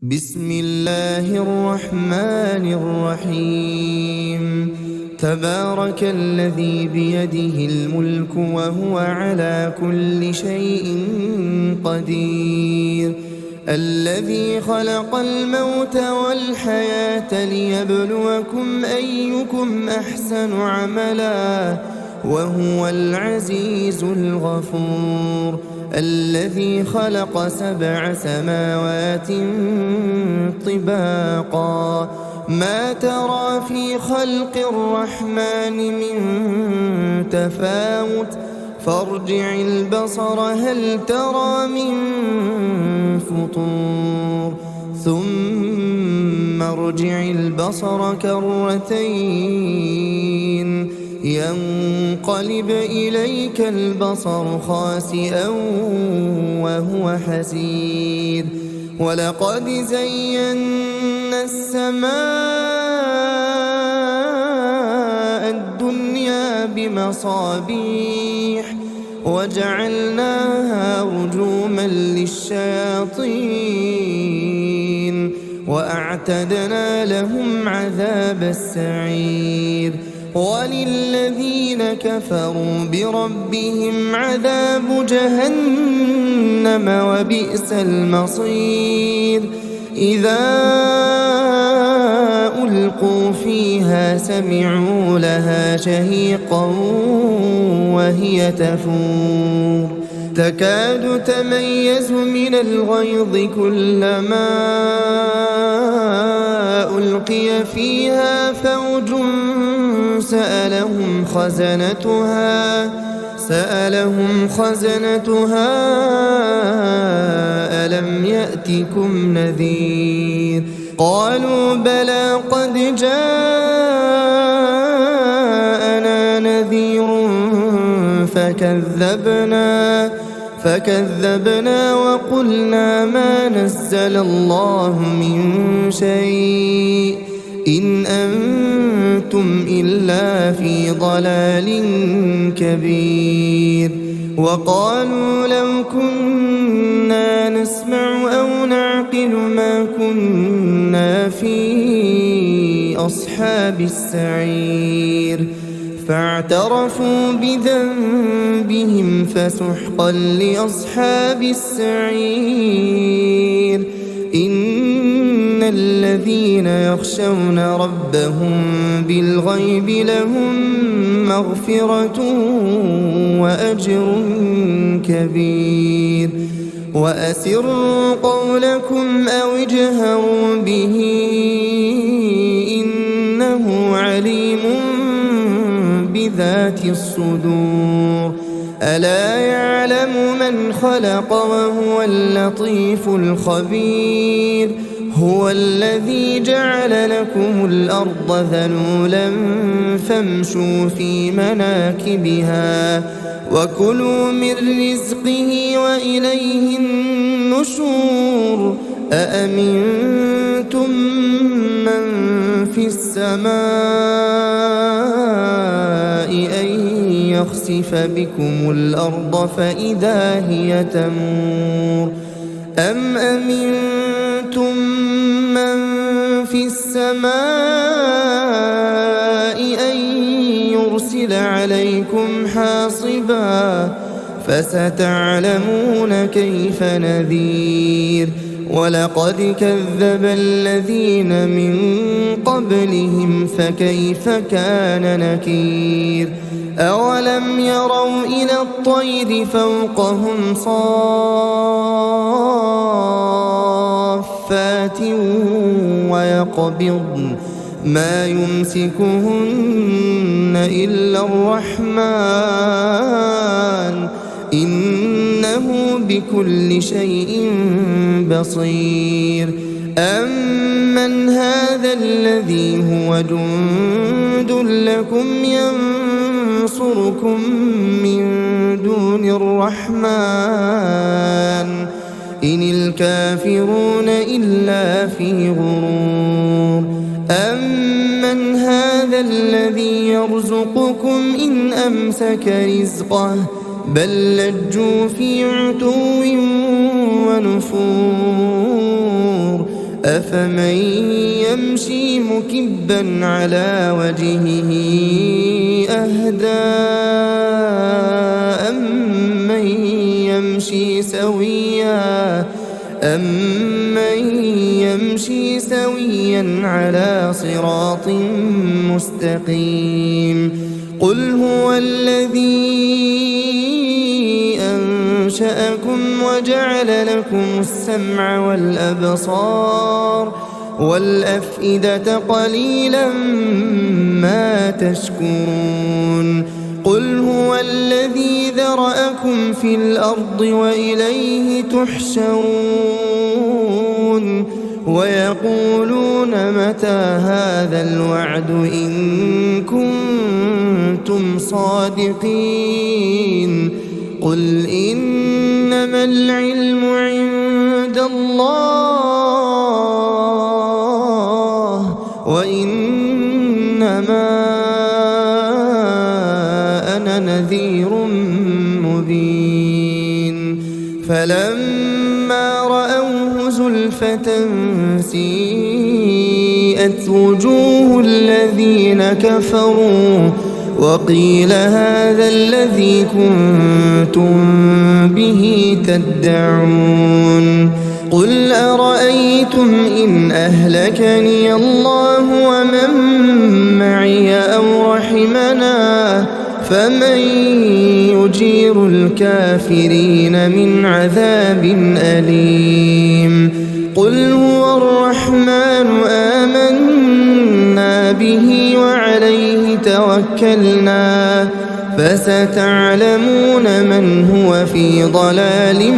بسم الله الرحمن الرحيم. تبارك الذي بيده الملك وهو على كل شيء قدير، الذي خلق الموت والحياة ليبلوكم أيكم أحسن عملا وهو العزيز الغفور، الذي خلق 7 سماوات طباقا ما ترى في خلق الرحمن من تفاوت فارجع البصر هل ترى من فطور ثم ارجع البصر كرتين ينقلب إليك البصر خاسئا وهو حسير، ولقد زينا السماء الدنيا بمصابيح وجعلناها رجوما للشياطين وأعتدنا لهم عذاب السعير، وللذين كفروا بربهم عذاب جهنم وبئس المصير. إذا ألقوا فيها سمعوا لها شهيقا وهي تفور تكاد تميز من الغيظ كلما ألقي فيها فوج سألهم خزنتها ألم يأتكم نذير؟ قالوا بلى قد جاءنا نذير فكذبنا وقلنا ما نزل الله من شيء إن أنتم إلا في ضلال كبير. وقالوا لو كنا نسمع أو نعقل ما كنا في أصحاب السعير، فاعترفوا بذنبهم فسحقا لأصحاب السعير. إن الذين يخشون ربهم بالغيب لهم مغفرة وأجر كبير. وأسروا قولكم أو اجهروا به إنه عليم بذات الصدور. ألا يعلم من خلق وهو اللطيف الخبير. هو الذي جعل لكم الأرض ذلولا فامشوا في مناكبها وكلوا من رزقه وإليه النشور. أأمنتم من في السماء أن يخسف بكم الأرض فإذا هي تمور أم أمنتم من في السماء أن يرسل عليكم حاصبا فستعلمون كيف نذير. ولقد كذب الذين من قبلهم فكيف كان نكير. أولم يروا إلى الطير فوقهم صافات ويقبضن ما يمسكهن إلا الرحمن إنه بكل شيء بصير. أمن هذا الذي هو جند لكم ينصركم من دون الرحمن إن الكافرون إلا في غرور. أمن هذا الذي يرزقكم إن أمسك رزقه بل لجوا في عتو ونفور أفمن يمشي مكبا على وجهه أهدى أمن يمشي سويا على صراط مستقيم قل هو الذي أنشأكم وجعل لكم السمع والأبصار والأفئدة قليلا ما تشكرون قل هو الذي ذرأكم في الأرض وإليه تحشرون ويقولون متى هذا الوعد إن كنتم صادقين قل إنما العلم عند الله وإنما أنا نذير مبين فلما رأوه زلفة سيئت وجوه الذين كفروا وقيل هذا الذي كنتم به تدعون قل أرأيتم إن أهلكني الله ومن معي أو رحمنا فمن يجير الكافرين من عذاب أليم قل هو الرحمن آمنا به وعليه توكلنا فستعلمون من هو في ضلال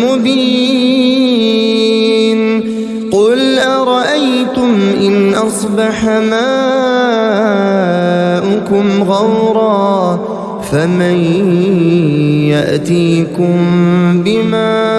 مبين قل أرأيتم إن أصبح ماؤكم غورا فمن يأتيكم بماء